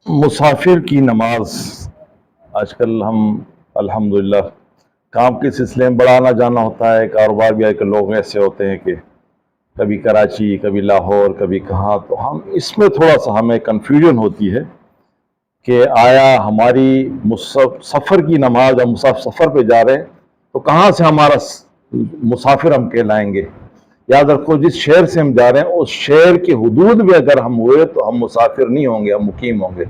مسافر کی نماز آج کل ہم الحمدللہ کام کے سلسلے میں بڑا آنا جانا ہوتا ہے، کاروبار بھی آج کل لوگ ایسے ہوتے ہیں کہ کبھی کراچی، کبھی لاہور، کبھی کہاں، تو ہم اس میں تھوڑا سا ہمیں کنفیوژن ہوتی ہے کہ آیا ہماری سفر کی نماز، ہم سفر پہ جا رہے ہیں تو کہاں سے ہمارا مسافر ہم کہلائیں گے؟ یاد رکھو جس شہر سے ہم جا رہے ہیں اس شہر کے حدود میں اگر ہم ہوئے تو ہم مسافر نہیں ہوں گے، ہم مقیم ہوں گے۔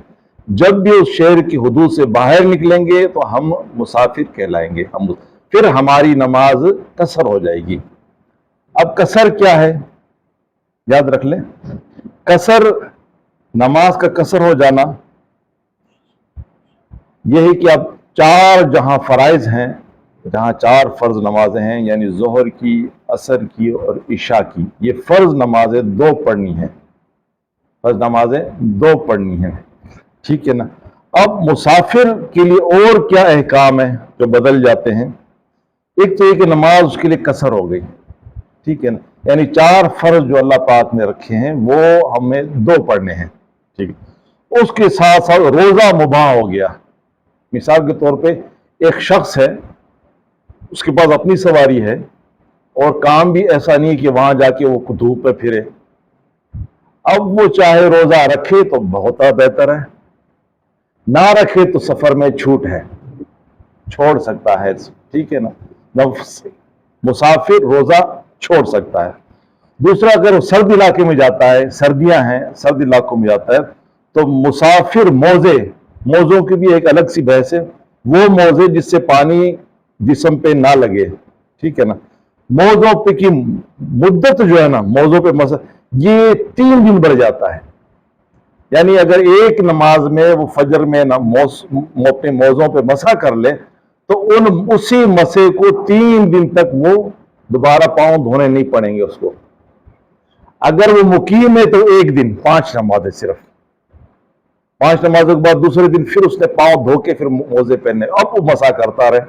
جب بھی اس شہر کی حدود سے باہر نکلیں گے تو ہم مسافر کہلائیں گے، پھر ہماری نماز قصر ہو جائے گی۔ اب قصر کیا ہے؟ یاد رکھ لیں، قصر، نماز کا قصر ہو جانا یہ ہے کہ اب جہاں فرائض ہیں، جہاں 4 فرض نمازیں ہیں، یعنی ظہر کی، عصر کی اور عشاء کی، یہ فرض نمازیں 2 پڑھنی ہیں، فرض نمازیں 2 پڑھنی ہیں، ٹھیک ہے نا؟ اب مسافر کے لیے اور کیا احکام ہیں جو بدل جاتے ہیں؟ ایک تو یہ کہ نماز اس کے لیے قصر ہو گئی، ٹھیک ہے نا؟ یعنی 4 فرض جو اللہ پاک نے رکھے ہیں وہ ہمیں 2 پڑھنے ہیں، ٹھیک ہے؟ اس کے ساتھ ساتھ روزہ مباح ہو گیا۔ مثال کے طور پہ ایک شخص ہے، اس کے پاس اپنی سواری ہے اور کام بھی ایسا نہیں کہ وہاں جا کے وہ دھوپ پہ پھرے، اب وہ چاہے روزہ رکھے تو بہت بہتر ہے، نہ رکھے تو سفر میں چھوٹ ہے، چھوڑ سکتا ہے، ٹھیک ہے نا؟ مسافر روزہ چھوڑ سکتا ہے۔ دوسرا، اگر وہ سرد علاقے میں جاتا ہے، سردیاں ہیں، سرد علاقوں میں جاتا ہے تو مسافر موزوں کی بھی ایک الگ سی بحث ہے، وہ موزے جس سے پانی جسم پہ نہ لگے، ٹھیک ہے نا؟ موزوں پہ کی مدت جو ہے نا، موزوں پہ یہ 3 دن بڑھ جاتا ہے، یعنی اگر ایک نماز میں وہ فجر میں اپنے موزوں پہ مسح کر لے تو اسی مسح کو 3 دن تک وہ دوبارہ پاؤں دھونے نہیں پڑیں گے اس کو۔ اگر وہ مقیم ہے تو 1 دن 5 نمازیں، صرف 5 نمازوں کے بعد دوسرے دن پھر اس نے پاؤں دھو کے پھر موزے پہننے، اب وہ مسح کرتا رہے،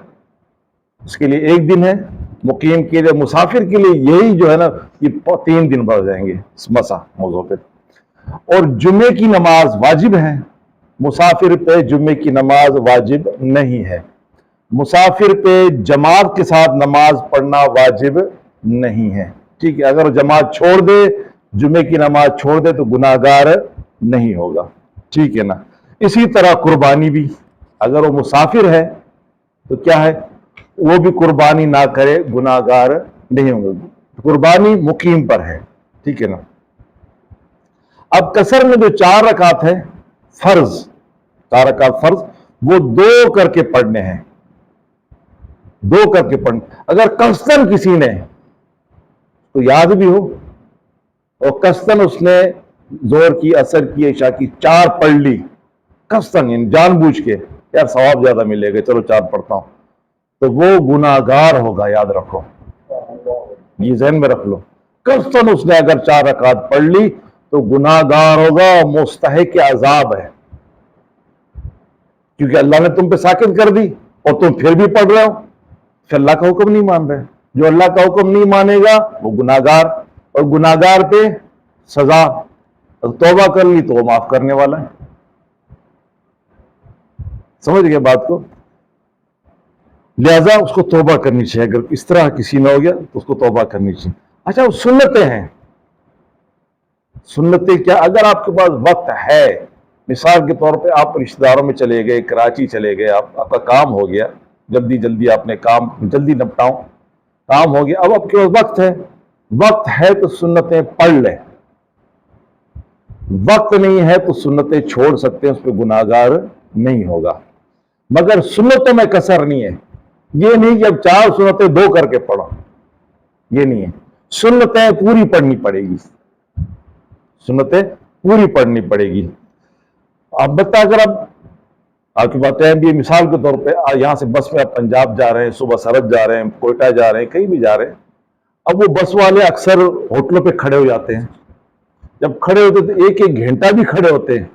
اس کے لیے 1 دن ہے۔ مقیم کے لیے، مسافر کے لیے یہی جو ہے نا، یہ 3 دن بڑھ جائیں گے مسح موضوع پہ۔ اور جمعے کی نماز واجب ہے، مسافر پہ جمعے کی نماز واجب نہیں ہے۔ مسافر پہ جماعت کے ساتھ نماز پڑھنا واجب نہیں ہے، ٹھیک ہے؟ اگر وہ جماعت چھوڑ دے، جمعے کی نماز چھوڑ دے تو گناہگار نہیں ہوگا، ٹھیک ہے نا؟ اسی طرح قربانی بھی، اگر وہ مسافر ہے تو کیا ہے، وہ بھی قربانی نہ کرے، گناہگار نہیں ہوں گے، قربانی مقیم پر ہے، ٹھیک ہے نا؟ اب قصر میں جو 4 رکعت ہے فرض، 4 رکعت فرض، وہ 2 کر کے پڑھنے ہیں، 2 کر کے پڑھنے۔ اگر قصدن کسی نے تو یاد بھی ہو اور قصدن اس نے ظہر کی، عصر کی، عشاء کی 4 پڑھ لی، قصدن، یعنی جان بوجھ کے، یار ثواب زیادہ ملے گا چلو 4 پڑھتا ہوں، تو وہ گناہگار ہوگا، یاد رکھو، یہ ذہن میں رکھ لو۔ قصدن اس نے اگر 4 رکعت پڑھ لی تو گناہگار ہوگا، مستحق عذاب ہے، کیونکہ اللہ نے تم پہ ساکت کر دی اور تم پھر بھی پڑھ رہے ہو، پھر اللہ کا حکم نہیں مان رہے۔ جو اللہ کا حکم نہیں مانے گا وہ گناہگار، اور گناہگار پہ سزا، توبہ کر لی تو وہ معاف کرنے والا ہے۔ سمجھ گئے بات کو؟ لہذا اس کو توبہ کرنی چاہیے، اگر اس طرح کسی نے ہو گیا تو اس کو توبہ کرنی چاہیے۔ اچھا، وہ سنتیں ہیں، سنتیں کیا؟ اگر آپ کے پاس وقت ہے، مثال کے طور پہ آپ رشتہ داروں میں چلے گئے، کراچی چلے گئے، آپ کا کام ہو گیا، جلدی آپ نے کام جلدی نپٹاؤ، کام ہو گیا، اب آپ کے پاس وقت ہے تو سنتیں پڑھ لیں، وقت نہیں ہے تو سنتیں چھوڑ سکتے ہیں، اس پہ گناہگار نہیں ہوگا۔ مگر سنتوں میں قصر نہیں ہے، یہ نہیں کہ اب 4 سنتیں 2 کر کے پڑھو، یہ نہیں ہے، سنتیں پوری پڑھنی پڑے گی، سنتیں پوری پڑھنی پڑے گی۔ اب بتا، اگر آپ کی بات ہے بھی، مثال کے طور پہ یہاں سے بس میں آپ پنجاب جا رہے ہیں، صبح سرحد جا رہے ہیں، کوئٹہ جا رہے ہیں، کہیں بھی جا رہے ہیں، اب وہ بس والے اکثر ہوٹلوں پہ کھڑے ہو جاتے ہیں، جب کھڑے ہوتے تو 1 گھنٹہ بھی کھڑے ہوتے ہیں،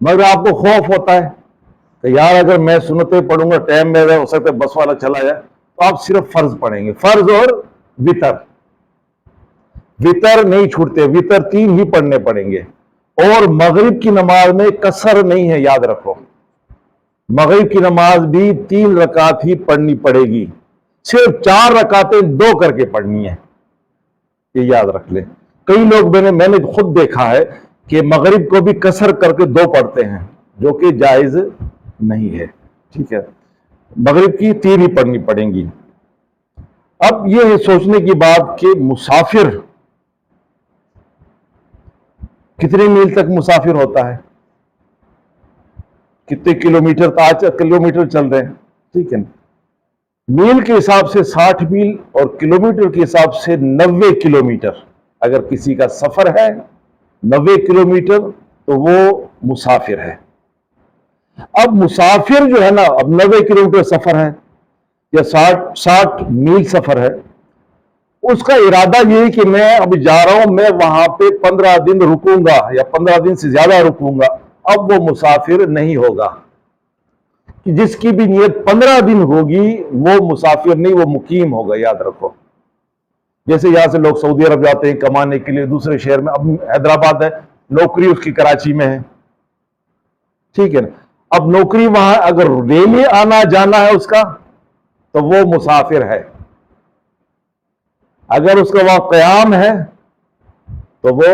مگر آپ کو خوف ہوتا ہے کہ یار اگر میں سنتیں پڑھوں گا، ٹائم میں ہو سکتا ہے بس والا چلا جائے، تو آپ صرف فرض پڑھیں گے، فرض اور وتر نہیں چھوٹتے، وتر 3 ہی پڑھنے پڑیں گے، اور مغرب کی نماز میں قصر نہیں ہے، یاد رکھو، مغرب کی نماز بھی 3 رکعت ہی پڑھنی پڑے گی، صرف 4 رکعتیں 2 کر کے پڑھنی ہے، یہ یاد رکھ لیں۔ کئی لوگ میں نے خود دیکھا ہے کہ مغرب کو بھی قصر کر کے 2 پڑھتے ہیں، جو کہ جائز نہیں ہے، ٹھیک ہے، مغرب کی 3 ہی پڑھنی پڑیں گی۔ اب یہ ہے سوچنے کی بات کہ مسافر کتنے میل تک مسافر ہوتا ہے، کتنے کلومیٹر، آج کلومیٹر چل رہے ہیں، ٹھیک ہے، میل کے حساب سے 60 میل اور کلومیٹر کے حساب سے 90 کلومیٹر۔ اگر کسی کا سفر ہے 90 کلومیٹر تو وہ مسافر ہے۔ اب مسافر جو ہے نا، اب 90 کلومیٹر سفر ہے یا 60 میل سفر ہے، اس کا ارادہ یہ ہے کہ میں اب جا رہا ہوں، میں وہاں پہ 15 دن رکوں گا یا 15 دن سے زیادہ رکوں گا، اب وہ مسافر نہیں ہوگا۔ جس کی بھی نیت 15 دن ہوگی وہ مسافر نہیں، وہ مقیم ہوگا، یاد رکھو۔ جیسے یہاں سے لوگ سعودی عرب جاتے ہیں کمانے کے لیے دوسرے شہر میں، اب حیدرآباد ہے، نوکری اس کی کراچی میں ہے، ٹھیک ہے نا، اب نوکری وہاں اگر ڈیلی آنا جانا ہے اس کا تو وہ مسافر ہے، اگر اس کا وہاں قیام ہے تو وہ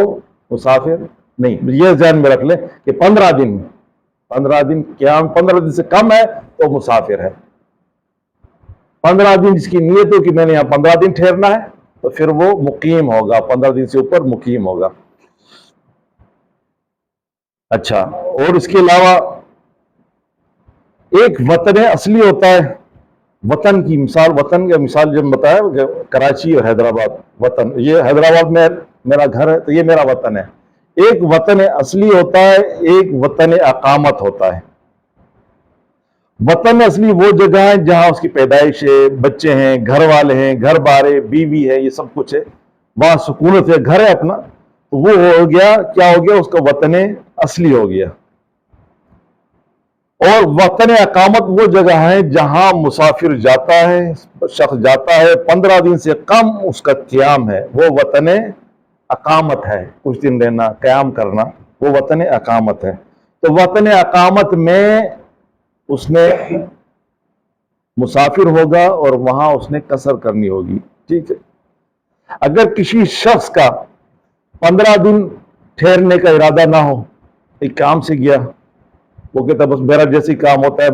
مسافر نہیں۔ یہ ذہن میں رکھ لیں کہ 15 دن قیام 15 دن سے کم ہے تو مسافر ہے، 15 دن جس کی نیت ہو کہ میں نے یہاں 15 دن ٹھہرنا ہے تو پھر وہ مقیم ہوگا، 15 دن سے اوپر مقیم ہوگا۔ اچھا، اور اس کے علاوہ ایک وطن اصلی ہوتا ہے، وطن کی مثال، وطن کا مثال جب بتایا کہ کراچی اور حیدرآباد وطن، یہ حیدرآباد میں میرا گھر ہے تو یہ میرا وطن ہے۔ ایک وطن اصلی ہوتا ہے، ایک وطن اقامت ہوتا ہے۔ وطن اصلی وہ جگہ ہے جہاں اس کی پیدائش ہے، بچے ہیں، گھر والے ہیں، گھر بار ہے، بیوی ہے، یہ سب کچھ ہے، وہاں سکونت ہے، گھر ہے اپنا، تو وہ ہو گیا، کیا ہو گیا، اس کا وطن اصلی ہو گیا۔ اور وطن اقامت وہ جگہ ہے جہاں مسافر جاتا ہے، شخص جاتا ہے، 15 دن سے کم اس کا قیام ہے، وہ وطن اقامت ہے، کچھ دن رہنا، قیام کرنا، وہ وطن اقامت ہے۔ تو وطن اقامت میں اس نے مسافر ہوگا اور وہاں اس نے قصر کرنی ہوگی، ٹھیک ہے۔ اگر کسی شخص کا 15 دن ٹھہرنے کا ارادہ نہ ہو، ایک کام سے گیا، وہ کہتا ہے بس میرا جیسے کام ہوتا ہے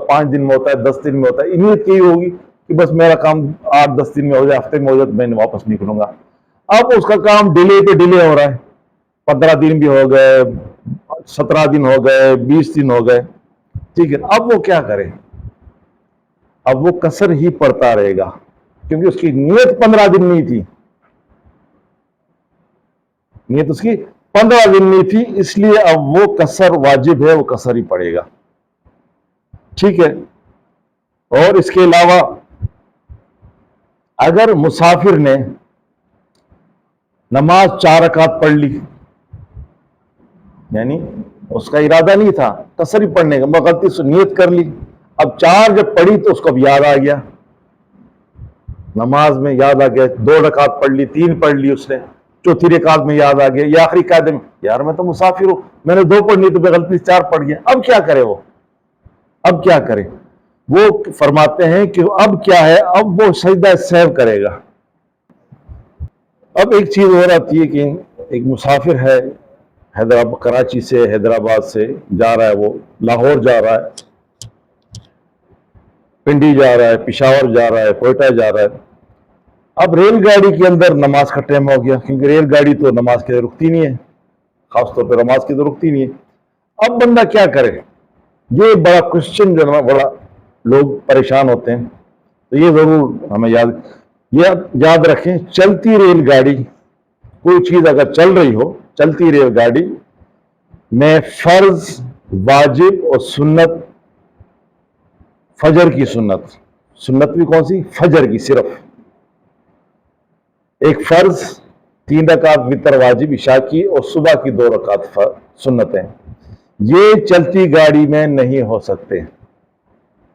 5 دن میں ہوتا ہے، 10 دن میں ہوتا ہے، نیت یہی ہوگی کہ بس میرا کام 8-10 دن میں ہو جائے، ہفتے میں ہو جائے، میں واپس نکلوں گا۔ اب اس کا کام ڈیلے پہ ڈیلے ہو رہا ہے، 15 دن بھی ہو گئے، 17 دن ہو گئے، 20 دن ہو گئے، ٹھیک ہے۔ اب وہ کیا کرے؟ اب وہ قصر ہی پڑتا رہے گا، کیونکہ اس کی نیت 15 دن نہیں تھی، نیت اس کی 15 دن نہیں تھی، اس لیے اب وہ قصر واجب ہے، وہ قصر ہی پڑے گا، ٹھیک ہے۔ اور اس کے علاوہ اگر مسافر نے نماز 4 رکعت پڑھ لی، یعنی اس کا ارادہ نہیں تھا قصر ہی پڑھنے کا، غلطی سے نیت کر لی، اب 4 جب پڑھی تو اس کو اب یاد آ گیا، نماز میں یاد آ گیا، 2 رکعت پڑھ لی، 3 پڑھ لی اس نے، چوتھی رکعت میں یاد آ گیا، یا آخری قاعدے میں یار میں تو مسافر ہوں، میں نے 2 پڑھنی تو غلطی سے 4 پڑھ گیا، اب کیا کرے وہ؟ اب کیا کرے؟ وہ فرماتے ہیں کہ اب کیا ہے، اب وہ سجدہ سہو کرے گا۔ اب ایک چیز اور آتی ہے کہ ایک مسافر ہے، حیدرآباد، کراچی سے، حیدرآباد سے جا رہا ہے، وہ لاہور جا رہا ہے، پنڈی جا رہا ہے، پشاور جا رہا ہے، کوئٹہ جا رہا ہے۔ اب ریل گاڑی کے اندر نماز کا ٹائم ہو گیا، کیونکہ ریل گاڑی تو نماز کے رکتی نہیں ہے، خاص طور پہ نماز کی تو رکتی نہیں ہے۔ اب بندہ کیا کرے؟ یہ بڑا کوشچن جو ہے، بڑا لوگ پریشان ہوتے ہیں، تو یہ ضرور ہمیں یاد رکھیں، چلتی ریل گاڑی، کوئی چیز اگر چل رہی ہو، چلتی ریل گاڑی میں فرض، واجب اور سنت، فجر کی سنت بھی کون سی؟ فجر کی، صرف ایک فرض، 3 رکعت وتر واجب عشاء کی، اور صبح کی 2 رکعت سنتیں، یہ چلتی گاڑی میں نہیں ہو سکتے،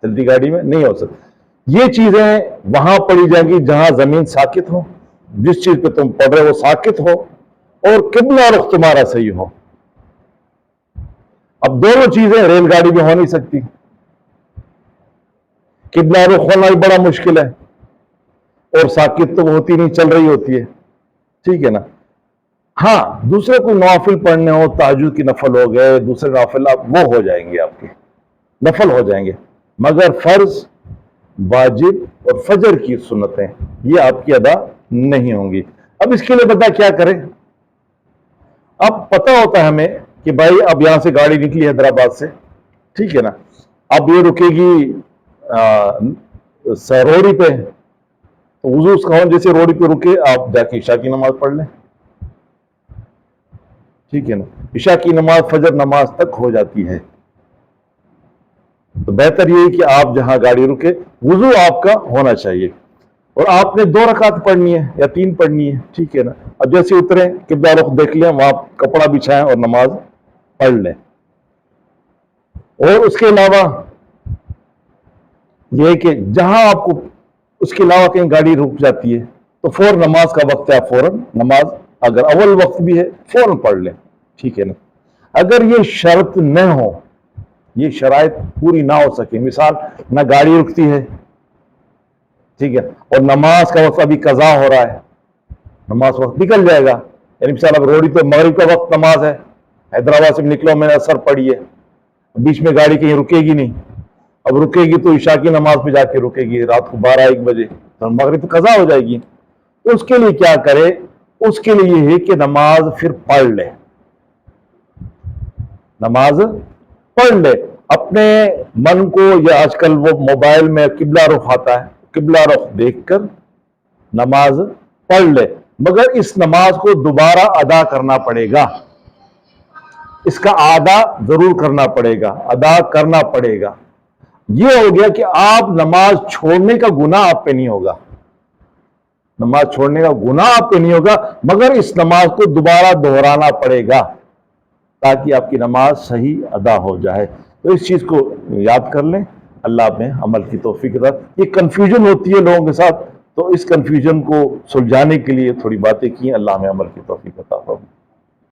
چلتی گاڑی میں نہیں ہو سکتے۔ یہ چیزیں وہاں پڑھی جائیں گی جہاں زمین ساکت ہو، جس چیز پہ تم پڑھ رہے ہو وہ ساکت ہو، اور قبلہ رخ تمہارا صحیح ہو، اب دونوں چیزیں ریل گاڑی میں ہو نہیں سکتی، قبلہ رخ ہونا بھی بڑا مشکل ہے، اور ساکت تو ہوتی نہیں، چل رہی ہوتی ہے، ٹھیک ہے نا۔ ہاں دوسرے کوئی نوافل پڑھنے ہو، تہجد کی نفل ہو گئے، دوسرے نوافل وہ ہو جائیں گے، آپ کے نفل ہو جائیں گے، مگر فرض، واجب اور فجر کی سنتیں یہ آپ کی ادا نہیں ہوں گی۔ اب اس کے لیے بتا کیا کریں؟ اب پتہ ہوتا ہے ہمیں کہ بھائی اب یہاں سے گاڑی نکلی حیدرآباد سے، ٹھیک ہے نا، اب یہ رکے گی روڑی پہ، تو وضو اس کا جیسے روڑی پہ رکے آپ جا کے عشاء کی نماز پڑھ لیں، ٹھیک ہے نا۔ عشاء کی نماز فجر نماز تک ہو جاتی ہے، تو بہتر یہ ہے کہ آپ جہاں گاڑی رکے وضو آپ کا ہونا چاہیے، اور آپ نے 2 رکعت پڑھنی ہے یا 3 پڑھنی ہے، ٹھیک ہے نا۔ اب جیسے اتریں قبلہ رخ دیکھ لیں، وہاں کپڑا بچھائیں اور نماز پڑھ لیں۔ اور اس کے علاوہ یہ ہے کہ جہاں آپ کو اس کے علاوہ کہیں گاڑی رک جاتی ہے تو فوراً نماز کا وقت ہے، آپ فوراً نماز، اگر اول وقت بھی ہے فوراً پڑھ لیں، ٹھیک ہے نا۔ اگر یہ شرط نہ ہو، یہ شرائط پوری نہ ہو سکے، مثال نہ گاڑی رکتی ہے، ٹھیک ہے، اور نماز کا وقت ابھی قضا ہو رہا ہے، نماز وقت نکل جائے گا، یعنی مثال اب روڈی پہ مغرب کا وقت نماز ہے، حیدرآباد سے نکلو میں نے اثر پڑھی ہے، بیچ میں گاڑی کہیں رکے گی نہیں، اب رکے گی تو عشاء کی نماز پہ جا کے رکے گی رات کو 12-1 بجے، تو مغرب قضا ہو جائے گی۔ اس کے لیے کیا کرے؟ اس کے لیے یہ ہے کہ نماز پھر پڑھ لے، نماز پڑھ لے، اپنے من کو، یا آج کل وہ موبائل میں قبلہ رخ آتا ہے، قبلہ رخ دیکھ کر نماز پڑھ لے، مگر اس نماز کو دوبارہ ادا کرنا پڑے گا، اس کا ادا ضرور کرنا پڑے گا، ادا کرنا پڑے گا۔ یہ ہو گیا کہ آپ نماز چھوڑنے کا گناہ آپ پہ نہیں ہوگا، نماز چھوڑنے کا گناہ آپ پہ نہیں ہوگا، مگر اس نماز کو دوبارہ دہرانا پڑے گا تاکہ آپ کی نماز صحیح ادا ہو جائے۔ تو اس چیز کو یاد کر لیں، اللہ میں عمل کی توفیق عطا۔ یہ کنفیوژن ہوتی ہے لوگوں کے ساتھ، تو اس کنفیوژن کو سلجھانے کے لیے تھوڑی باتیں کی، اللہ میں عمل کی توفیق عطا فرمائے۔